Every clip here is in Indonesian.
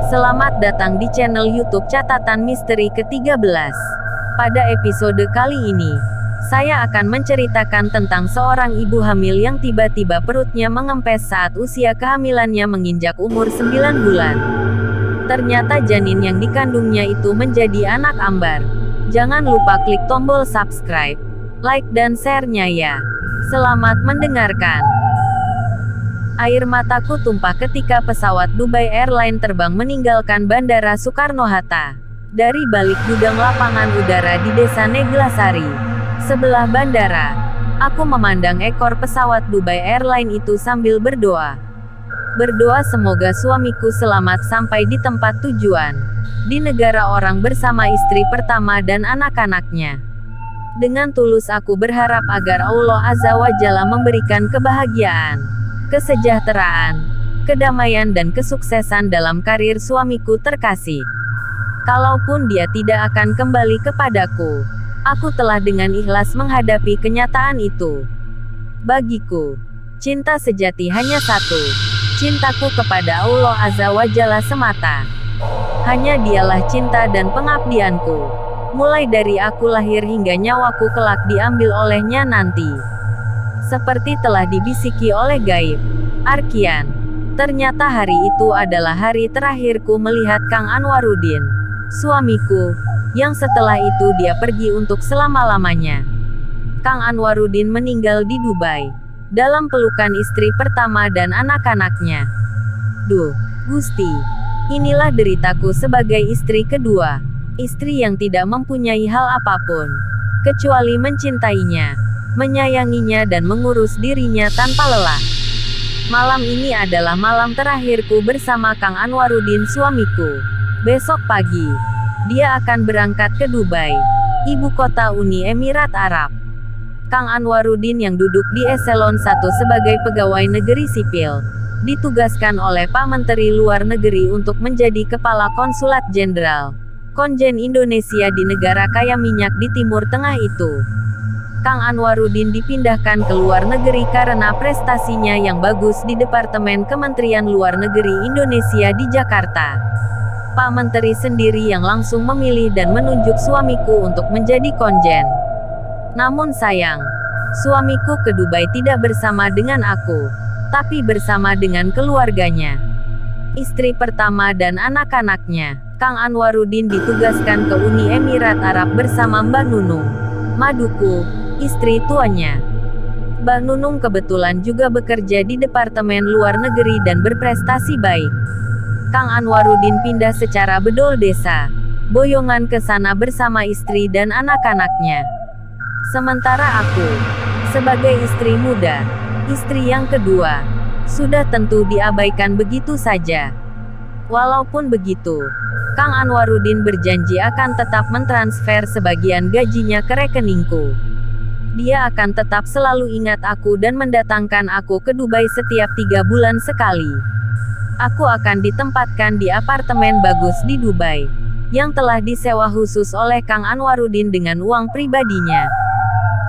Selamat datang di channel YouTube Catatan Misteri ke-13. Pada episode kali ini, saya akan menceritakan tentang seorang ibu hamil yang tiba-tiba perutnya mengempes saat usia kehamilannya menginjak umur 9 bulan. Ternyata janin yang dikandungnya itu menjadi anak ambar. Jangan lupa klik tombol subscribe, like dan share-nya ya. Selamat mendengarkan. Air mataku tumpah ketika pesawat Dubai Airlines terbang meninggalkan Bandara Soekarno-Hatta. Dari balik gudang lapangan udara di Desa Neglasari, sebelah bandara, aku memandang ekor pesawat Dubai Airlines itu sambil berdoa. Berdoa semoga suamiku selamat sampai di tempat tujuan, di negara orang bersama istri pertama dan anak-anaknya. Dengan tulus aku berharap agar Allah Azza wa Jalla memberikan kebahagiaan, kesejahteraan, kedamaian dan kesuksesan dalam karir suamiku terkasih. Kalaupun dia tidak akan kembali kepadaku, aku telah dengan ikhlas menghadapi kenyataan itu. Bagiku, cinta sejati hanya satu, cintaku kepada Allah Azza wa Jalla semata. Hanya dialah cinta dan pengabdianku, mulai dari aku lahir hingga nyawaku kelak diambil olehnya nanti. Seperti telah dibisiki oleh gaib, Arkian, ternyata hari itu adalah hari terakhirku melihat Kang Anwaruddin, suamiku, yang setelah itu dia pergi untuk selama-lamanya. Kang Anwaruddin meninggal di Dubai, dalam pelukan istri pertama dan anak-anaknya. Duh, Gusti, inilah deritaku sebagai istri kedua, istri yang tidak mempunyai hal apapun, kecuali mencintainya, menyayanginya dan mengurus dirinya tanpa lelah. Malam ini adalah malam terakhirku bersama Kang Anwaruddin suamiku. Besok pagi, dia akan berangkat ke Dubai, ibu kota Uni Emirat Arab. Kang Anwaruddin yang duduk di eselon 1 sebagai pegawai negeri sipil, ditugaskan oleh Pak Menteri Luar Negeri untuk menjadi Kepala Konsulat Jenderal Konjen Indonesia di negara kaya minyak di Timur Tengah itu. Kang Anwaruddin dipindahkan ke luar negeri karena prestasinya yang bagus di Departemen Kementerian Luar Negeri Indonesia di Jakarta. Pak Menteri sendiri yang langsung memilih dan menunjuk suamiku untuk menjadi konjen. Namun sayang, suamiku ke Dubai tidak bersama dengan aku, tapi bersama dengan keluarganya, istri pertama dan anak-anaknya. Kang Anwaruddin ditugaskan ke Uni Emirat Arab bersama Mbak Nunung, Maduku, istri tuanya. Mbak Nunung kebetulan juga bekerja di Departemen Luar Negeri dan berprestasi baik. Kang Anwaruddin pindah secara bedol desa, boyongan ke sana bersama istri dan anak-anaknya. Sementara aku, sebagai istri muda, istri yang kedua, sudah tentu diabaikan begitu saja. Walaupun begitu, Kang Anwaruddin berjanji akan tetap mentransfer sebagian gajinya ke rekeningku. Dia akan tetap selalu ingat aku dan mendatangkan aku ke Dubai setiap 3 bulan sekali. Aku akan ditempatkan di apartemen bagus di Dubai, yang telah disewa khusus oleh Kang Anwaruddin dengan uang pribadinya.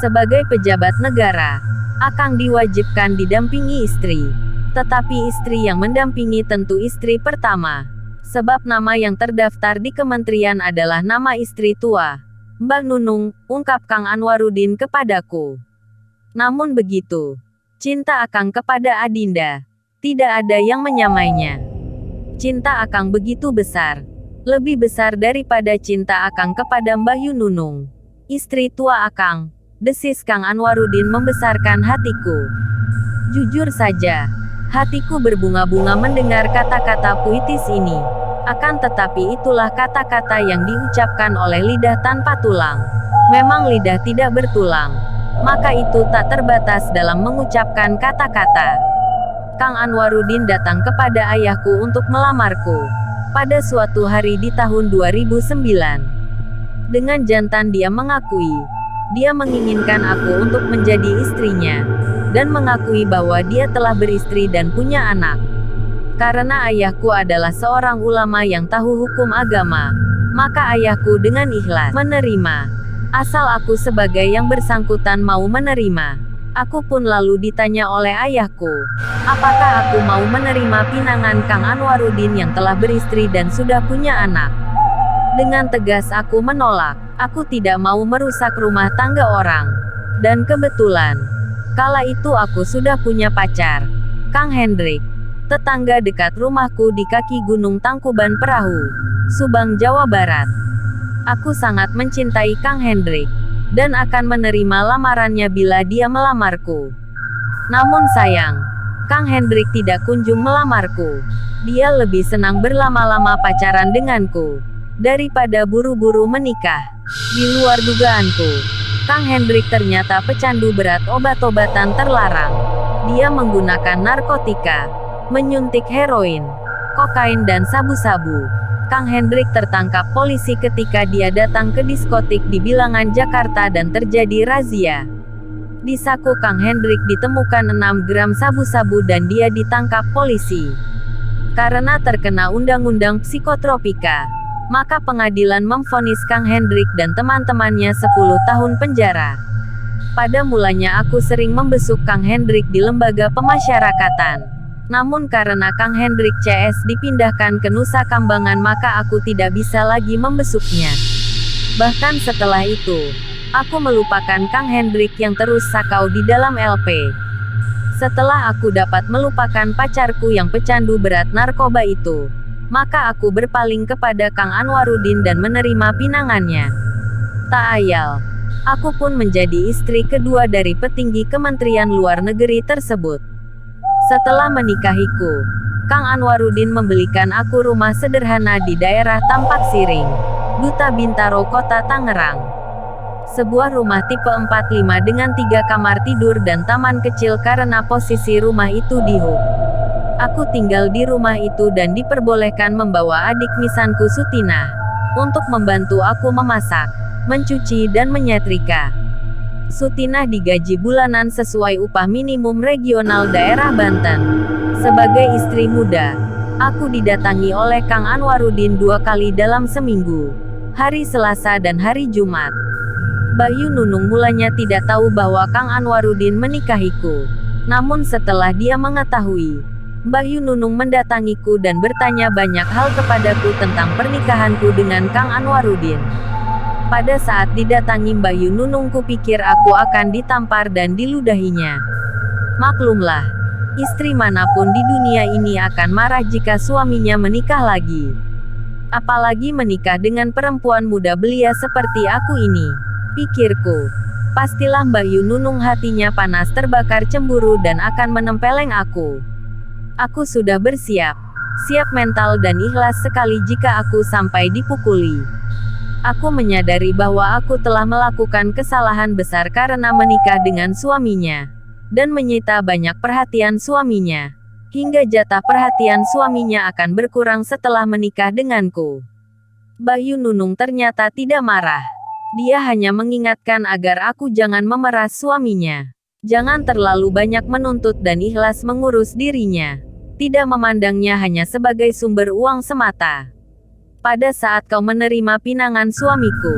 Sebagai pejabat negara, Akang diwajibkan didampingi istri. Tetapi istri yang mendampingi tentu istri pertama. Sebab nama yang terdaftar di kementerian adalah nama istri tua, Mbak Nunung, ungkap Kang Anwaruddin kepadaku. Namun begitu, cinta Akang kepada Adinda, tidak ada yang menyamainya. Cinta Akang begitu besar, lebih besar daripada cinta Akang kepada Mbak Yununung, istri tua Akang, desis Kang Anwaruddin membesarkan hatiku. Jujur saja, hatiku berbunga-bunga mendengar kata-kata puitis ini. Akan tetapi itulah kata-kata yang diucapkan oleh lidah tanpa tulang. Memang lidah tidak bertulang, maka itu tak terbatas dalam mengucapkan kata-kata. Kang Anwaruddin datang kepada ayahku untuk melamarku, pada suatu hari di tahun 2009. Dengan jantan dia mengakui, dia menginginkan aku untuk menjadi istrinya, dan mengakui bahwa dia telah beristri dan punya anak. Karena ayahku adalah seorang ulama yang tahu hukum agama, maka ayahku dengan ikhlas menerima, asal aku sebagai yang bersangkutan mau menerima. Aku pun lalu ditanya oleh ayahku, apakah aku mau menerima pinangan Kang Anwaruddin yang telah beristri dan sudah punya anak. Dengan tegas aku menolak, aku tidak mau merusak rumah tangga orang. Dan kebetulan, kala itu aku sudah punya pacar, Kang Hendrik, tetangga dekat rumahku di kaki Gunung Tangkuban Perahu, Subang, Jawa Barat. Aku sangat mencintai Kang Hendrik dan akan menerima lamarannya bila dia melamarku. Namun sayang, Kang Hendrik tidak kunjung melamarku. Dia lebih senang berlama-lama pacaran denganku daripada buru-buru menikah. Di luar dugaanku, Kang Hendrik ternyata pecandu berat obat-obatan terlarang. Dia menggunakan narkotika, menyuntik heroin, kokain dan sabu-sabu. Kang Hendrik tertangkap polisi ketika dia datang ke diskotik di Bilangan, Jakarta dan terjadi razia. Di saku Kang Hendrik ditemukan 6 gram sabu-sabu dan dia ditangkap polisi. Karena terkena undang-undang psikotropika, maka pengadilan memvonis Kang Hendrik dan teman-temannya 10 tahun penjara. Pada mulanya aku sering membesuk Kang Hendrik di lembaga pemasyarakatan. Namun karena Kang Hendrik CS dipindahkan ke Nusa Kambangan maka aku tidak bisa lagi membesuknya. Bahkan setelah itu, aku melupakan Kang Hendrik yang terus sakau di dalam LP. Setelah aku dapat melupakan pacarku yang pecandu berat narkoba itu, maka aku berpaling kepada Kang Anwaruddin dan menerima pinangannya. Tak ayal, aku pun menjadi istri kedua dari petinggi Kementerian Luar Negeri tersebut. Setelah menikahiku, Kang Anwaruddin membelikan aku rumah sederhana di daerah Tampak Siring, Duta Bintaro, Kota Tangerang. Sebuah rumah tipe 45 dengan 3 kamar tidur dan taman kecil karena posisi rumah itu di Hub. Aku tinggal di rumah itu dan diperbolehkan membawa adik misanku Sutina untuk membantu aku memasak, mencuci dan menyetrika. Sutina digaji bulanan sesuai upah minimum regional daerah Banten. Sebagai istri muda, aku didatangi oleh Kang Anwaruddin 2 kali dalam seminggu, hari Selasa dan hari Jumat. Bayu Nunung mulanya tidak tahu bahwa Kang Anwaruddin menikahiku. Namun setelah dia mengetahui, Bayu Nunung mendatangiku dan bertanya banyak hal kepadaku tentang pernikahanku dengan Kang Anwaruddin. Pada saat didatangi Bayu Nunung kupikir aku akan ditampar dan diludahinya. Maklumlah, istri manapun di dunia ini akan marah jika suaminya menikah lagi. Apalagi menikah dengan perempuan muda belia seperti aku ini. Pikirku, pastilah Bayu Nunung hatinya panas terbakar cemburu dan akan menempeleng aku. Aku sudah bersiap, siap mental dan ikhlas sekali jika aku sampai dipukuli. Aku menyadari bahwa aku telah melakukan kesalahan besar karena menikah dengan suaminya, dan menyita banyak perhatian suaminya, hingga jatah perhatian suaminya akan berkurang setelah menikah denganku. Bayu Nunung ternyata tidak marah. Dia hanya mengingatkan agar aku jangan memeras suaminya. Jangan terlalu banyak menuntut dan ikhlas mengurus dirinya. Tidak memandangnya hanya sebagai sumber uang semata. Pada saat kau menerima pinangan suamiku,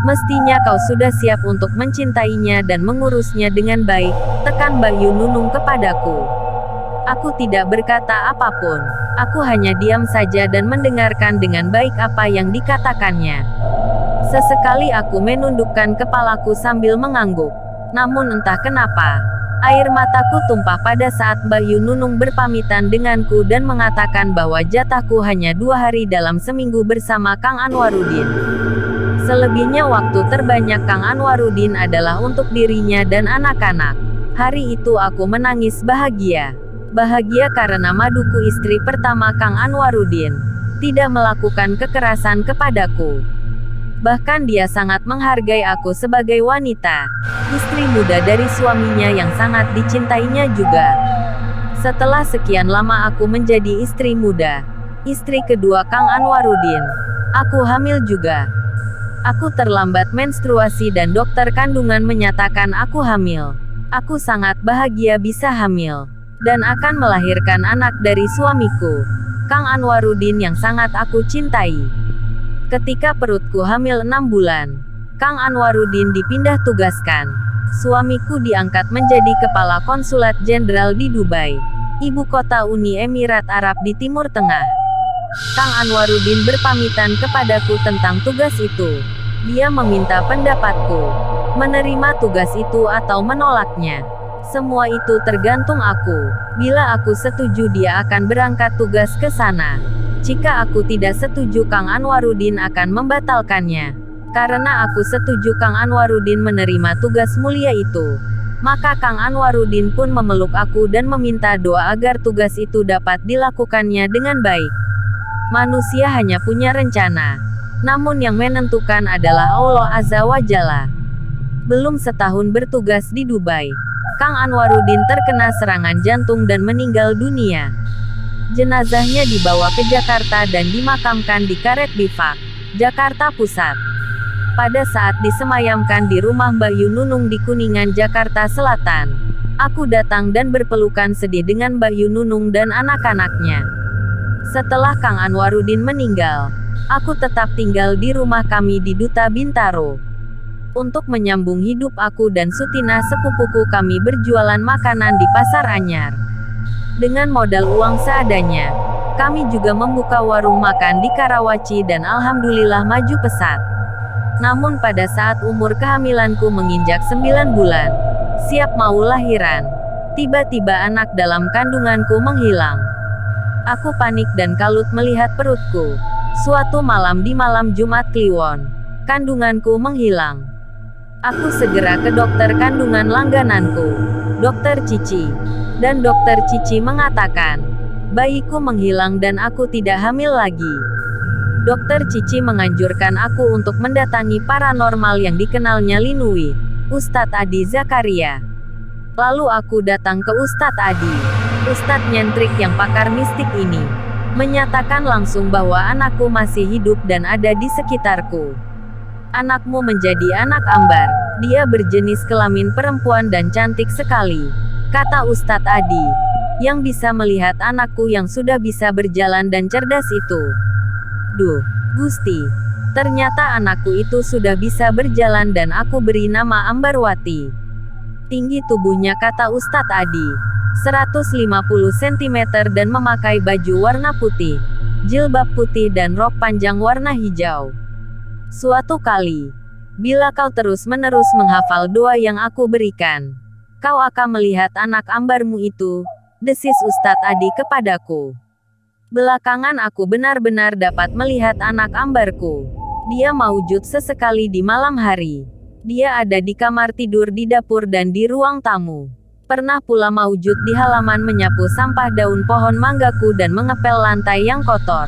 mestinya kau sudah siap untuk mencintainya dan mengurusnya dengan baik, tekan Bayu Nunung kepadaku. Aku tidak berkata apapun, aku hanya diam saja dan mendengarkan dengan baik apa yang dikatakannya. Sesekali aku menundukkan kepalaku sambil mengangguk. Namun entah kenapa, air mataku tumpah pada saat Bayu Nunung berpamitan denganku dan mengatakan bahwa jatahku hanya 2 hari dalam seminggu bersama Kang Anwaruddin. Selebihnya waktu terbanyak Kang Anwaruddin adalah untuk dirinya dan anak-anak. Hari itu aku menangis bahagia. Bahagia karena Maduku, istri pertama Kang Anwaruddin, tidak melakukan kekerasan kepadaku. Bahkan dia sangat menghargai aku sebagai wanita, istri muda dari suaminya yang sangat dicintainya juga. Setelah sekian lama aku menjadi istri muda, istri kedua Kang Anwaruddin, aku hamil juga. Aku terlambat menstruasi dan dokter kandungan menyatakan aku hamil. Aku sangat bahagia bisa hamil, dan akan melahirkan anak dari suamiku, Kang Anwaruddin yang sangat aku cintai. Ketika perutku hamil 6 bulan, Kang Anwaruddin dipindah tugaskan Suamiku diangkat menjadi kepala konsulat jenderal di Dubai, ibu kota Uni Emirat Arab di Timur Tengah. Kang Anwaruddin berpamitan kepadaku tentang tugas itu. Dia meminta pendapatku, menerima tugas itu atau menolaknya. Semua itu tergantung aku. Bila aku setuju, dia akan berangkat tugas ke sana. Jika aku tidak setuju, Kang Anwaruddin akan membatalkannya. Karena aku setuju Kang Anwaruddin menerima tugas mulia itu, maka Kang Anwaruddin pun memeluk aku dan meminta doa agar tugas itu dapat dilakukannya dengan baik. Manusia hanya punya rencana, namun yang menentukan adalah Allah Azza wa Jalla. Belum setahun bertugas di Dubai, Kang Anwaruddin terkena serangan jantung dan meninggal dunia. Jenazahnya dibawa ke Jakarta dan dimakamkan di Karet Bifak, Jakarta Pusat. Pada saat disemayamkan di rumah Mbah Yununung di Kuningan, Jakarta Selatan, aku datang dan berpelukan sedih dengan Mbah Yununung dan anak-anaknya. Setelah Kang Anwaruddin meninggal, aku tetap tinggal di rumah kami di Duta Bintaro. Untuk menyambung hidup, aku dan Sutina sepupuku kami berjualan makanan di Pasar Anyar. Dengan modal uang seadanya, kami juga membuka warung makan di Karawaci dan alhamdulillah maju pesat. Namun pada saat umur kehamilanku menginjak 9 bulan, siap mau lahiran, tiba-tiba anak dalam kandunganku menghilang. Aku panik dan kalut melihat perutku. Suatu malam di malam Jumat Kliwon, kandunganku menghilang. Aku segera ke dokter kandungan langgananku, Dokter Cici. Dan Dokter Cici mengatakan, bayiku menghilang dan aku tidak hamil lagi. Dokter Cici menganjurkan aku untuk mendatangi paranormal yang dikenalnya Linui, Ustadz Adi Zakaria. Lalu aku datang ke Ustadz Adi. Ustadz nyentrik yang pakar mistik ini menyatakan langsung bahwa anakku masih hidup dan ada di sekitarku. Anakmu menjadi anak ambar. Dia berjenis kelamin perempuan dan cantik sekali, kata Ustadz Adi, yang bisa melihat anakku yang sudah bisa berjalan dan cerdas itu. Duh, Gusti, ternyata anakku itu sudah bisa berjalan dan aku beri nama Ambarwati. Tinggi tubuhnya, kata Ustadz Adi, 150 cm dan memakai baju warna putih, jilbab putih dan rok panjang warna hijau. Suatu kali, bila kau terus-menerus menghafal doa yang aku berikan, kau akan melihat anak ambarmu itu, desis Ustadz Adi kepadaku. Belakangan aku benar-benar dapat melihat anak ambarku. Dia maujud sesekali di malam hari. Dia ada di kamar tidur, di dapur dan di ruang tamu. Pernah pula maujud di halaman menyapu sampah daun pohon manggaku dan mengepel lantai yang kotor.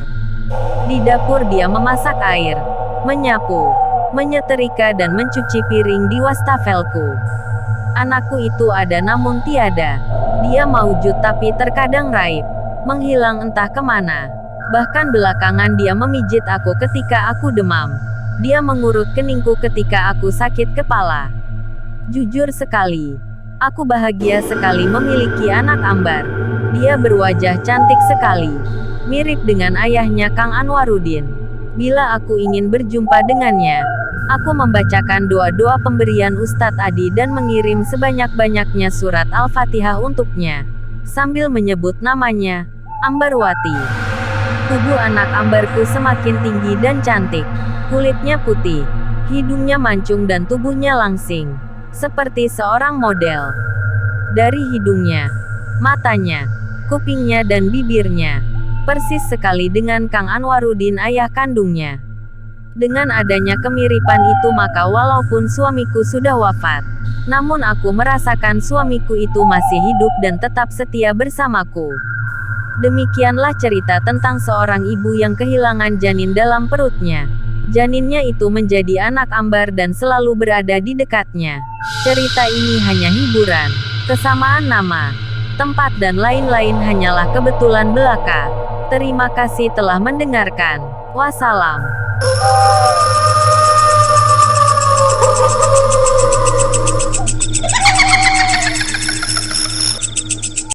Di dapur dia memasak air, menyapu, menyetrika dan mencuci piring di wastafelku. Anakku itu ada namun tiada. Dia maujud tapi terkadang raib, menghilang entah kemana. Bahkan belakangan dia memijit aku ketika aku demam. Dia mengurut keningku ketika aku sakit kepala. Jujur sekali, aku bahagia sekali memiliki anak ambar. Dia berwajah cantik sekali, mirip dengan ayahnya Kang Anwaruddin. Bila aku ingin berjumpa dengannya, aku membacakan doa-doa pemberian Ustadz Adi dan mengirim sebanyak-banyaknya surat Al-Fatihah untuknya, sambil menyebut namanya, Ambarwati. Tubuh anak ambarku semakin tinggi dan cantik. Kulitnya putih, hidungnya mancung dan tubuhnya langsing, seperti seorang model. Dari hidungnya, matanya, kupingnya dan bibirnya, persis sekali dengan Kang Anwaruddin ayah kandungnya. Dengan adanya kemiripan itu, maka walaupun suamiku sudah wafat, namun aku merasakan suamiku itu masih hidup dan tetap setia bersamaku. Demikianlah cerita tentang seorang ibu yang kehilangan janin dalam perutnya. Janinnya itu menjadi anak ambar dan selalu berada di dekatnya. Cerita ini hanya hiburan. Kesamaan nama, tempat dan lain-lain hanyalah kebetulan belaka. Terima kasih telah mendengarkan. Wassalam.